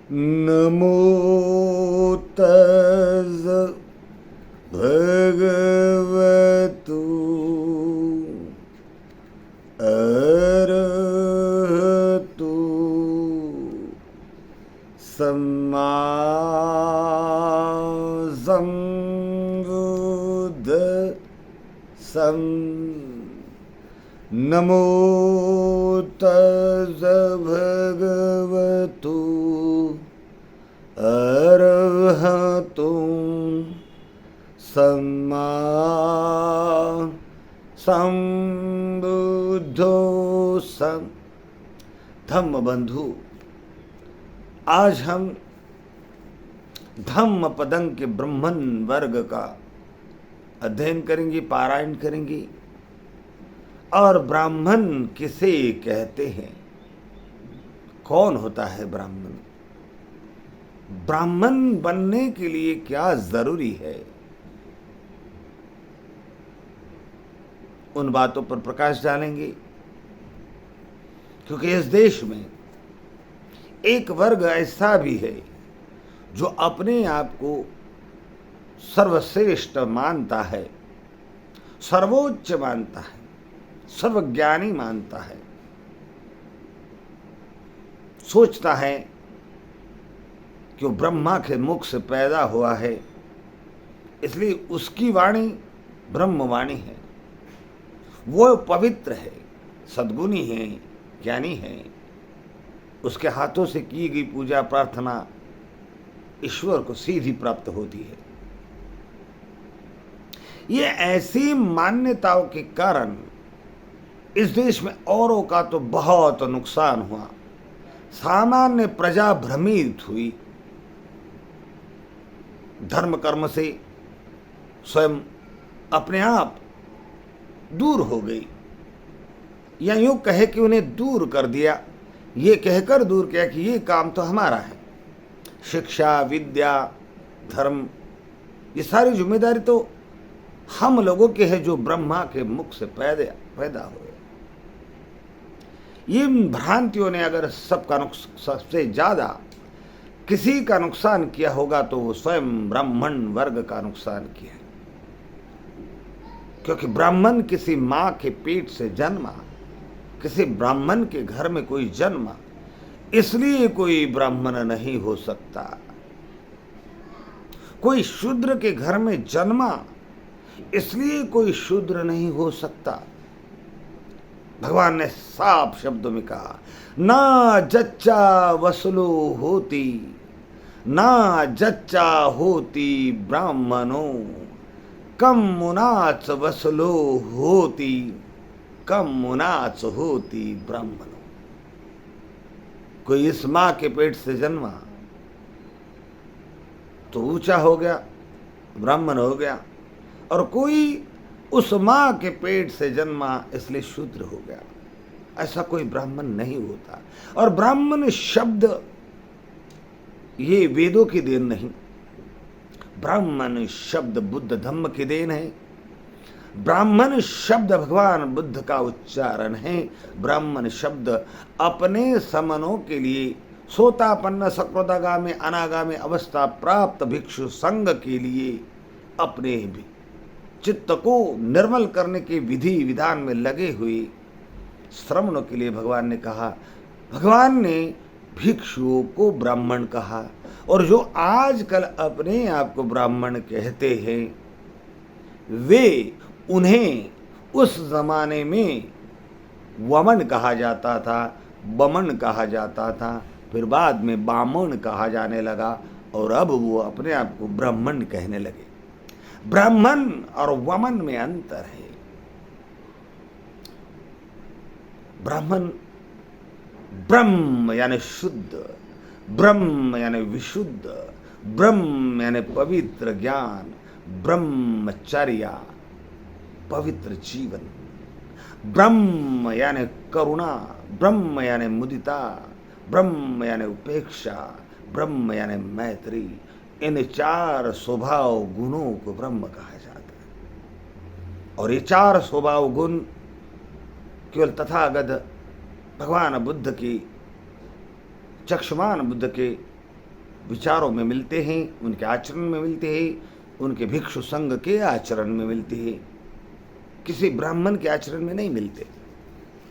नमो तस् भगवतु अरहतु सम्मा सम्बुद्धस्सं। नमो तस् भगवतु अरहतु सम्मा सम्बुद्धस्सं। धम्म बंधु, आज हम धम्म पदं के ब्राह्मण वर्ग का अध्ययन करेंगे, पारायण करेंगे। और ब्राह्मण किसे कहते हैं, कौन होता है ब्राह्मण, ब्राह्मण बनने के लिए क्या जरूरी है, उन बातों पर प्रकाश डालेंगे। क्योंकि इस देश में एक वर्ग ऐसा भी है जो अपने आप को सर्वश्रेष्ठ मानता है, सर्वोच्च मानता है, सर्वज्ञानी मानता है। सोचता है कि वो ब्रह्मा के मुख से पैदा हुआ है, इसलिए उसकी वाणी ब्रह्मवाणी है, वो पवित्र है, सद्गुणी है, ज्ञानी है। उसके हाथों से की गई पूजा प्रार्थना ईश्वर को सीधी प्राप्त होती है। ये ऐसी मान्यताओं के कारण इस देश में औरों का तो बहुत नुकसान हुआ, सामान्य प्रजा भ्रमित हुई, धर्म कर्म से स्वयं अपने आप दूर हो गई, या यूं कहे कि उन्हें दूर कर दिया। ये कहकर दूर किया कि ये काम तो हमारा है, शिक्षा, विद्या, धर्म, ये सारी जिम्मेदारी तो हम लोगों के है जो ब्रह्मा के मुख से पैदा हुए। ये भ्रांतियों ने अगर सबसे ज्यादा किसी का नुकसान किया होगा तो वो स्वयं ब्राह्मण वर्ग का नुकसान किया है। क्योंकि ब्राह्मण किसी मां के पेट से जन्मा, किसी ब्राह्मण के घर में कोई जन्मा, इसलिए कोई ब्राह्मण नहीं हो सकता। कोई शूद्र के घर में जन्मा, इसलिए कोई शूद्र नहीं हो सकता। भगवान ने साफ शब्दों में कहा, ना जच्चा वसुलो होती, ना जच्चा होती ब्राह्मणों, कम मुनाच वसुलो होती, कम मुनाच होती ब्राह्मणों। कोई इस मां के पेट से जन्मा तो ऊंचा हो गया, ब्राह्मण हो गया, और कोई उस मां के पेट से जन्मा इसलिए शूद्र हो गया। ऐसा कोई ब्राह्मण नहीं होता। और ब्राह्मण शब्द ये वेदों की देन नहीं, ब्राह्मण शब्द बुद्ध धम्म की देन है। ब्राह्मण शब्द भगवान बुद्ध का उच्चारण है। ब्राह्मण शब्द अपने समनों के लिए सोतापन्न सकृदागामी अनागामी अवस्था प्राप्त भिक्षु संघ के लिए अपने भी चित्त को निर्मल करने के विधि विधान में लगे हुए श्रमणों के लिए भगवान ने कहा। भगवान ने भिक्षुओं को ब्राह्मण कहा, और जो आजकल अपने आप को ब्राह्मण कहते हैं वे, उन्हें उस जमाने में वमन कहा जाता था, बमन कहा जाता था, फिर बाद में बामन कहा जाने लगा, और अब वो अपने आप को ब्राह्मण कहने लगे। ब्राह्मण और वमन में अंतर है। ब्राह्मण ब्रह्म यानी शुद्ध, ब्रह्म यानी विशुद्ध, ब्रह्म यानी पवित्र ज्ञान, ब्रह्मचर्या, पवित्र जीवन, ब्रह्म यानी करुणा, ब्रह्म यानी मुदिता, ब्रह्म यानी उपेक्षा, ब्रह्म यानी मैत्री। इन चार स्वभाव गुणों को ब्रह्म कहा जाता है। और ये चार स्वभाव गुण केवल तथागत भगवान बुद्ध की, चक्षुमान बुद्ध के विचारों में मिलते हैं, उनके आचरण में मिलते हैं, उनके भिक्षु संघ के आचरण में मिलते हैं, किसी ब्राह्मण के आचरण में नहीं मिलते।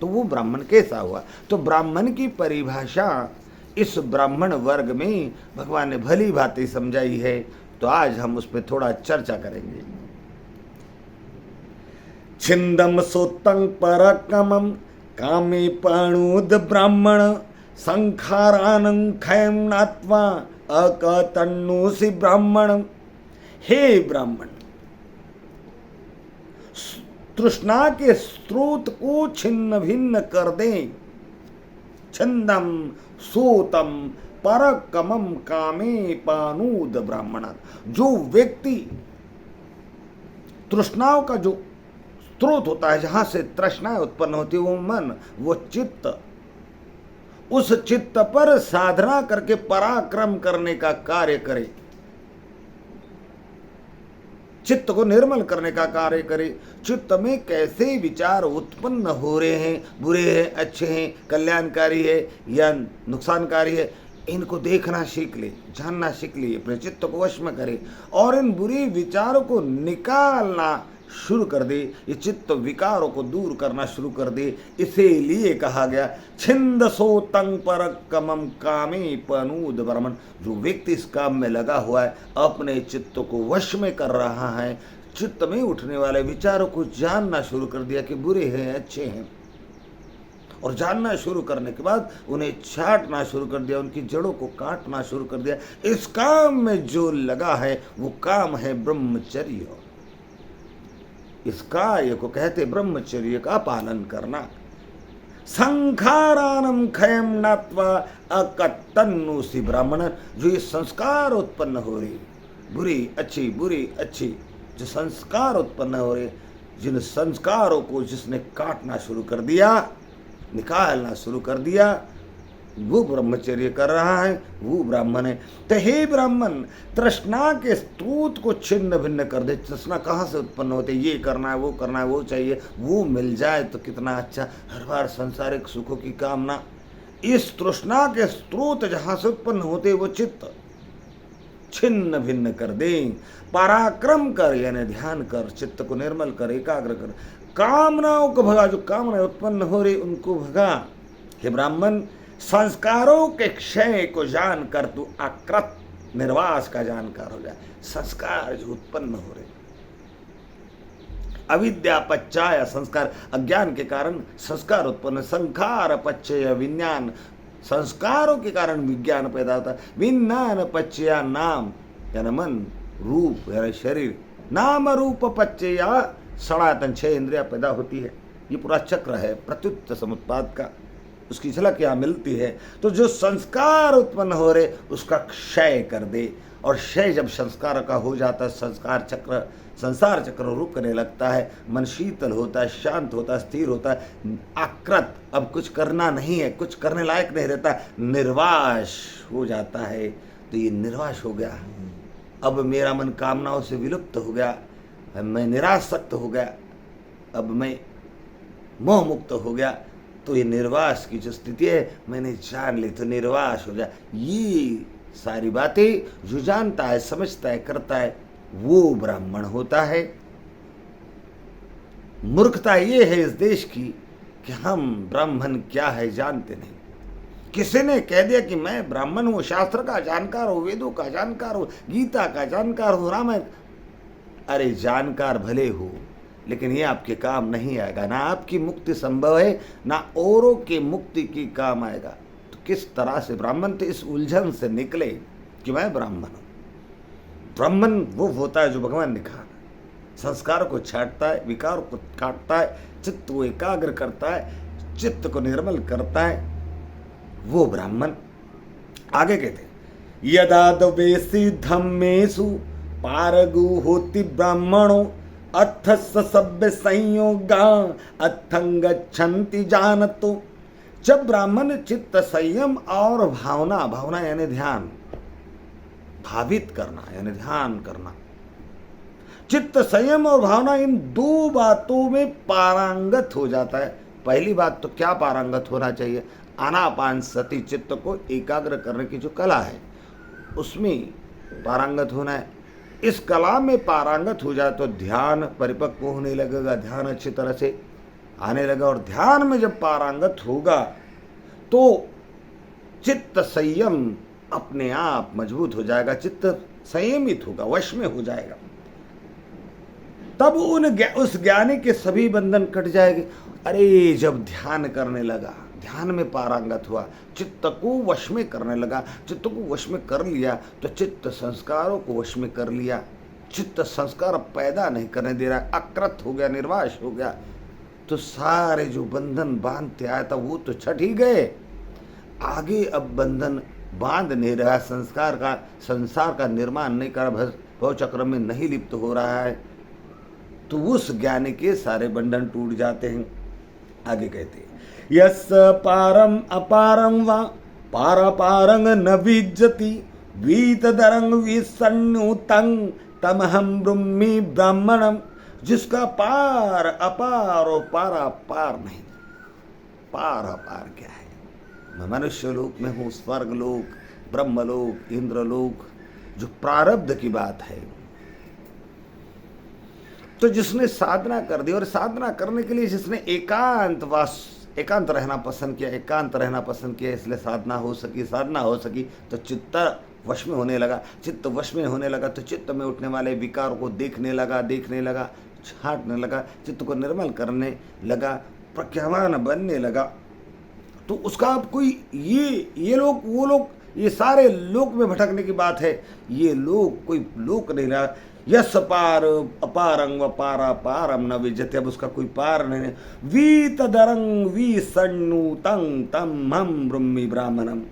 तो वो ब्राह्मण कैसा हुआ? तो ब्राह्मण की परिभाषा इस ब्राह्मण वर्ग में भगवान ने भली भांति समझाई है, तो आज हम उस पर थोड़ा चर्चा करेंगे। छिंदम सोतं परकमं कामे पणुद ब्राह्मण संखारानं खयं नात्वा अकतन्नुसि ब्राह्मण। हे ब्राह्मण, तृष्णा के स्रोत को छिन्न भिन्न कर दें। छंदम सोतम परकमम कामे पानूद ब्राह्मण। जो व्यक्ति तृष्णाओं का जो स्रोत होता है, जहां से तृष्णाएं उत्पन्न होती है, वो मन, वो चित्त, उस चित्त पर साधना करके पराक्रम करने का कार्य करे, चित्त को निर्मल करने का कार्य करे। चित्त में कैसे विचार उत्पन्न हो रहे हैं, बुरे हैं, अच्छे हैं, कल्याणकारी है या नुकसानकारी है, इनको देखना सीख ले, जानना सीख ले, अपने चित्त को वश में करे और इन बुरे विचारों को निकालना शुरू कर दे, ये चित्त विकारों को दूर करना शुरू कर दे। इसीलिए कहा गया छिंद सोतं परकमं कामे पनूद ब्राह्मण। जो व्यक्ति इस काम में लगा हुआ है, अपने चित्त को वश में कर रहा है, चित्त में उठने वाले विचारों को जानना शुरू कर दिया कि बुरे हैं, अच्छे हैं, और जानना शुरू करने के बाद उन्हें छांटना शुरू कर दिया, उनकी जड़ों को काटना शुरू कर दिया। इस काम में जो लगा है वो काम है ब्रह्मचर्य। इस कार्य को कहते ब्रह्मचर्य का पालन करना। संखारानम खयम नात्वा अकतन्नुसि ब्राह्मण। जो ये संस्कार उत्पन्न हो रहे, बुरी अच्छी, बुरी अच्छी, जो संस्कार उत्पन्न हो रहे, जिन संस्कारों को जिसने काटना शुरू कर दिया, निकालना शुरू कर दिया, वो ब्रह्मचर्य कर रहा है, वो ब्राह्मण है। तो हे ब्राह्मण, तृष्णा के स्रोत को छिन्न भिन्न कर दे। तृष्णा कहाँ से उत्पन्न होते? ये करना है, वो करना है, वो चाहिए, वो मिल जाए तो कितना अच्छा। हर बार सांसारिक सुखों की कामना। इस तृष्णा के स्रोत जहाँ से उत्पन्न होते वो चित्त छिन्न भिन्न कर दे। पराक्रम कर, यानी ध्यान कर, चित्त को निर्मल कर, एकाग्र कर, कामनाओं को भगा। जो कामनाएं उत्पन्न हो रही उनको भगा। हे ब्राह्मण, संस्कारों के क्षय को जान कर तू आकृत निर्वास का जानकार हो जाए। संस्कार जो उत्पन्न हो रहे, अविद्या पच्चाय संस्कार, अज्ञान के कारण संस्कार उत्पन्न, संखार पच्चय विज्ञान, संस्कारों के कारण विज्ञान पैदा होता है। विज्ञान पच्चया नाम, यानी मन, रूप यानी शरीर, नाम रूप पच्चया सनातन, 6 इंद्रिया पैदा होती है। ये पूरा चक्र है प्रत्युत समुत्पाद का, उसकी झलक यहाँ मिलती है। तो जो संस्कार उत्पन्न हो रहे उसका क्षय कर दे। और क्षय जब संस्कार का हो जाता है, संस्कार चक्र, संसार चक्र रुकने लगता है, मन शीतल होता है, शांत होता है, स्थिर होता है, आकृत, अब कुछ करना नहीं है, कुछ करने लायक नहीं रहता, निर्वाश हो जाता है। तो ये निर्वाश हो गया, अब मेरा मन कामनाओं से विलुप्त हो गया, मैं निरासक्त हो गया, अब मैं मोह मुक्त हो गया। तो ये निर्वास की जो स्थिति है मैंने जान ली, तो निर्वास हो जाए। ये सारी बातें जो जानता है, समझता है, करता है, वो ब्राह्मण होता है। मूर्खता ये है इस देश की कि हम ब्राह्मण क्या है जानते नहीं। किसी ने कह दिया कि मैं ब्राह्मण हूँ, शास्त्र का जानकार हूँ, वेदों का जानकार हूँ, गीता का जानकार हूँ, रामायण। अरे जानकार भले हो, लेकिन ये आपके काम नहीं आएगा। ना आपकी मुक्ति संभव है, ना औरों की मुक्ति की काम आएगा। तो किस तरह से ब्राह्मण तो इस उलझन से निकले कि मैं ब्राह्मण हूँ। ब्राह्मण वो होता है जो भगवान ने कहा, संस्कार को छांटता है, विकार को काटता है, चित्त को एकाग्र करता है, चित्त को निर्मल करता है, वो ब्राह्मण। आगे कहते हैं यदा द्वेषी धम्मेषु पारगु होति ब्राह्मणो अथ सभ्य संयोगा अथं गच्छन्ति जानतो। जब ब्राह्मण चित्त संयम और भावना, भावना यानी ध्यान, भावित करना यानी ध्यान करना, चित्त संयम और भावना, इन 2 बातों में पारंगत हो जाता है। पहली बात तो क्या पारंगत होना चाहिए? आनापान सति, चित्त को एकाग्र करने की जो कला है उसमें पारंगत होना है। इस कला में पारंगत हो जाए तो ध्यान परिपक्व होने लगेगा, ध्यान अच्छी तरह से आने लगा। और ध्यान में जब पारंगत होगा तो चित्त संयम अपने आप मजबूत हो जाएगा, चित्त संयमित होगा, वश में हो जाएगा। तब उस ज्ञानी के सभी बंधन कट जाएंगे। अरे जब ध्यान करने लगा, ध्यान में पारंगत हुआ, चित्त को वश में करने लगा, चित्त को वश में कर लिया तो चित्त संस्कारों को वश में कर लिया, चित्त संस्कार पैदा नहीं करने दे रहा, अकृत हो गया, निर्वाश हो गया, तो सारे जो बंधन बांधते आया था वो तो छट ही गए। आगे अब बंधन बांध नहीं रहा, संसार का निर्माण नहीं कर, भव चक्र में नहीं लिप्त हो रहा है, तो उस ज्ञानी के सारे बंधन टूट जाते हैं। आगे कहते हैं यस पारम अपारम वा पारापारंग न विज्जति वीतदरंग विसन्नुतं तमहं ब्रह्मी ब्राह्मणम। जिसका पार अपार और पारापार नहीं। पार अपार क्या है? मैं मनुष्य लोक में हूँ, स्वर्ग लोक, ब्रह्मलोक, इंद्रलोक, जो प्रारब्ध की बात है। तो जिसने साधना कर दी, और साधना करने के लिए जिसने एकांत रहना पसंद किया, इसलिए साधना हो सकी तो चित्त वश में होने लगा। चित्त वश में होने लगा तो चित्त में उठने वाले विकार को देखने लगा, छांटने लगा, चित्त को निर्मल करने लगा, प्रज्ञावान बनने लगा। तो उसका अब कोई ये लोग वो लोग, ये सारे लोक में भटकने की बात है। ये लोक कोई लोक नहीं रहा। यस पार अपारंग पारापारम न विजते। अब उसका कोई पार नहीं। वीतदरंग विसन्नुतं तमहं ब्रह्मी ब्राह्मणम।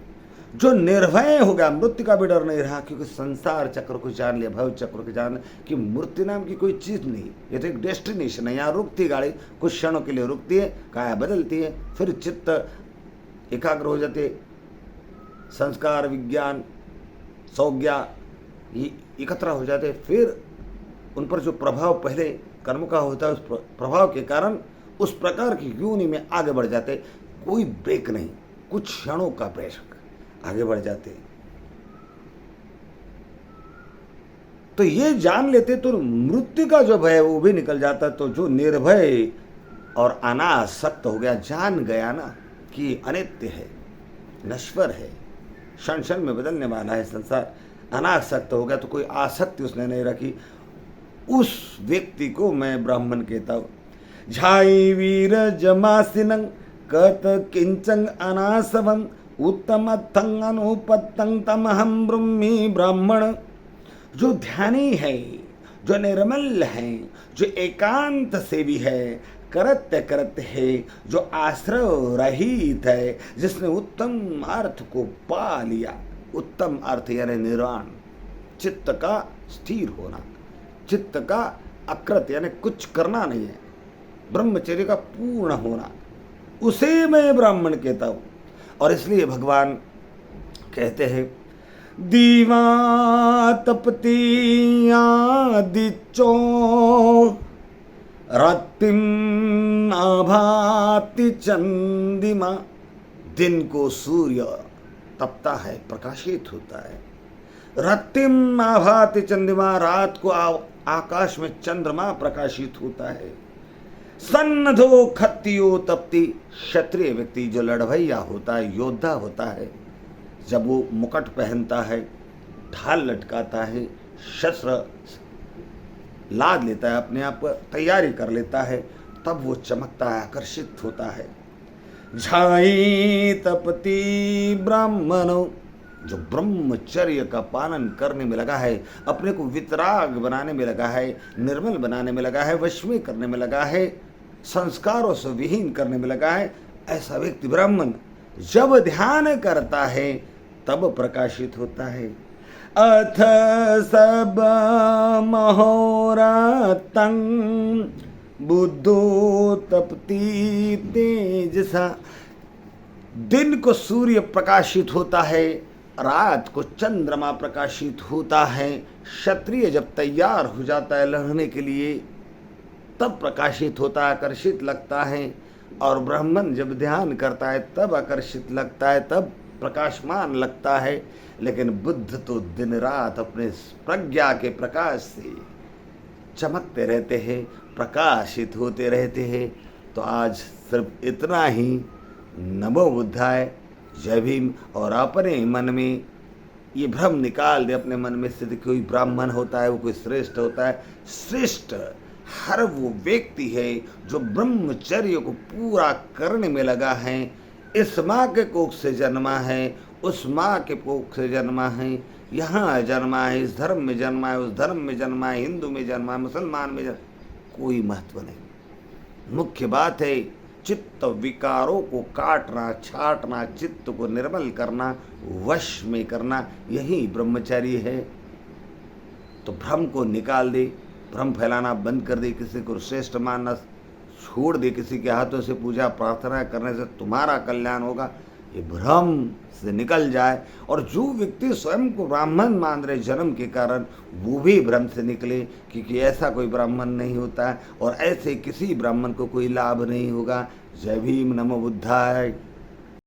जो निर्भय हो गया, मृत्यु का भी डर नहीं रहा, क्योंकि संसार चक्र को जान लिया, भव चक्र को जान कि मृत्यु नाम की कोई चीज नहीं, ये तो एक डेस्टिनेशन है। यहाँ रुकती गाड़ी, कुछ क्षणों के लिए रुकती है, काया बदलती है, फिर चित्त एकाग्र हो जाते, संस्कार विज्ञान सौज्ञा एकत्र हो जाते, फिर उन पर जो प्रभाव पहले कर्म का होता है, उस प्रभाव के कारण उस प्रकार की योनि में आगे बढ़ जाते। कोई ब्रेक नहीं, कुछ क्षणों का ब्रेक, आगे बढ़ जाते। तो ये जान लेते तो मृत्यु का जो भय है वो भी निकल जाता। तो जो निर्भय और अनासक्त हो गया, जान गया ना कि अनित्य है, नश्वर है, क्षण क्षण में बदलने वाला है संसार, अनासक्त हो गया, तो कोई आसक्ति उसने नहीं रखी, उस व्यक्ति को मैं ब्राह्मण कहता हूँ। झाई वीर जमासिनं कत किंचन अनासवं उत्तमत्थं अनुपत्तं तमहं ब्रह्मी ब्राह्मण। जो ध्यानी है, जो निर्मल है, जो एकांत सेवी है, करत है, जो आश्रय रहित है, जिसने उत्तम अर्थ को पा लिया। उत्तम अर्थ यानी निर्वाण, चित्त का स्थिर होना, चित्त का अकृत यानी कुछ करना नहीं है, ब्रह्मचर्य का पूर्ण होना, उसे मैं ब्राह्मण कहता हूँ। और इसलिए भगवान कहते हैं दीवा तपती आदिचो रात्रिम आभाति चंदिमा। दिन को सूर्य तपता है, प्रकाशित होता है। रात्रिम आभाति चंद्रमा, रात को आकाश में चंद्रमा प्रकाशित होता है। सन्नधो खत्तियो तपती, क्षत्रिय व्यक्ति जो लड़भैया होता है, योद्धा होता है, जब वो मुकुट पहनता है, ढाल लटकाता है, शस्त्र लाद लेता है, अपने आप तैयारी कर लेता है, तब वो चमकता है, आकर्षित होता है। झाई तपती ब्राह्मणों, जो ब्रह्मचर्य का पालन करने में लगा है, अपने को वितराग बनाने में लगा है, निर्मल बनाने में लगा है, वश में करने में लगा है, संस्कारों से विहीन करने में लगा है, ऐसा व्यक्ति ब्राह्मण जब ध्यान करता है तब प्रकाशित होता है। अथ सब महोरातं बुद्धो तपती तेजसा। दिन को सूर्य प्रकाशित होता है, रात को चंद्रमा प्रकाशित होता है। क्षत्रिय जब तैयार हो जाता है लड़ने के लिए तब प्रकाशित होता है, आकर्षित लगता है। और ब्राह्मण जब ध्यान करता है तब आकर्षित लगता है, तब प्रकाशमान लगता है। लेकिन बुद्ध तो दिन रात अपने प्रज्ञा के प्रकाश से चमकते रहते हैं, प्रकाशित होते रहते हैं। तो आज सिर्फ इतना ही। नमो बुद्धाय, जय भीम। और अपने मन में ये भ्रम निकाल दे अपने मन में से, कोई ब्राह्मण होता है वो कोई श्रेष्ठ होता है। श्रेष्ठ हर वो व्यक्ति है जो ब्रह्मचर्य को पूरा करने में लगा है। इस माँ के कोख से जन्मा है, उस माँ के कोख से जन्मा है, यहाँ जन्मा है, इस धर्म में जन्मा है, उस धर्म में जन्मा है, हिंदू में जन्मा है, मुसलमान में जन्मा, कोई महत्व नहीं। मुख्य बात है चित्त विकारों को काटना, छाटना, चित्त को निर्मल करना, वश में करना, यही ब्रह्मचर्य है। तो भ्रम को निकाल दे, भ्रम फैलाना बंद कर दे, किसी को श्रेष्ठ मानना छोड़ दे, किसी के हाथों से पूजा प्रार्थना करने से तुम्हारा कल्याण होगा, ये भ्रम से निकल जाए। और जो व्यक्ति स्वयं को ब्राह्मण मान रहे जन्म के कारण, वो भी भ्रम से निकले, क्योंकि ऐसा कोई ब्राह्मण नहीं होता है और ऐसे किसी ब्राह्मण को कोई लाभ नहीं होगा। जय भीम, नमो बुद्धाय।